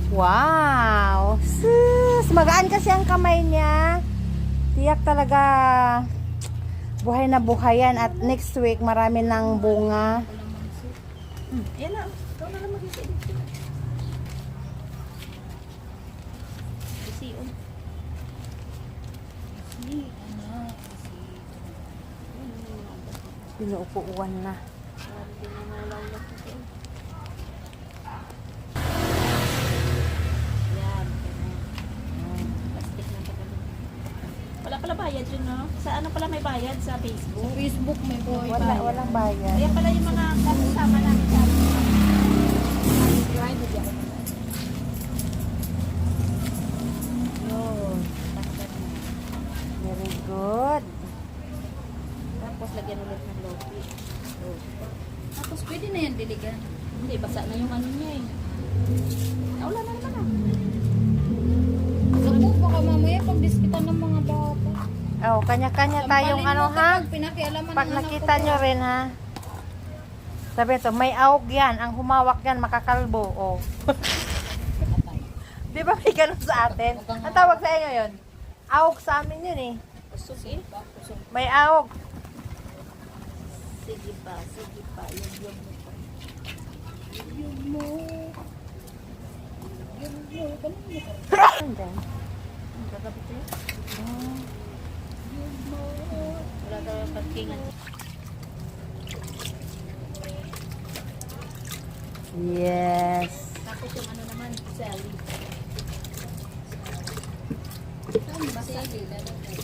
Wow! Sus! Magaan kasi ang kamay niya. Tiyak talaga buhay na buhay yan. At next week, marami ng bunga. Yan na. Ikaw na lang mag-isa dito. Isiyon. Pinuupuan na. Yan. Plastic na pala. Wala pala bayad yun, no? Sa ano pala may bayad? Sa Facebook? Facebook may boy. Walang bayad. Ayan pala yung mga kasama namin sa subscribe. Yun. Tanggal na. Very good. Tapos lagyan ulit ng lofi. Tapos pwede na yan diligan. Hindi, basa na yung ano niya eh. Wala na naman ah. Naku, baka mamaya pag diskitan ng mga bata. Oh, kanya-kanya tayong Sampalin ano mo ha? kapag pinakialaman Pag ng anak nakita ko. nyo rin ha. Sabi ito, may awog yan. Ang humawak yan, makakalbo. Oh. Di ba may ganun sa atin? Ang tawag sa inyo yun? Awog sa amin yun eh. Usog eh. May awog. Sige pa, sige pa. Yung mo pa. Yun mo. Yun mo. Andyan. Ang gagabit ko yun. Wala daw yung pagkingan. Yes. Tapos yung ano naman, Sally.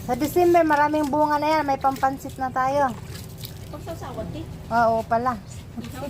Sa December, maraming bunga na yan. May pampansit na tayo. Pag sasawad eh. Oo pala. Ikaw?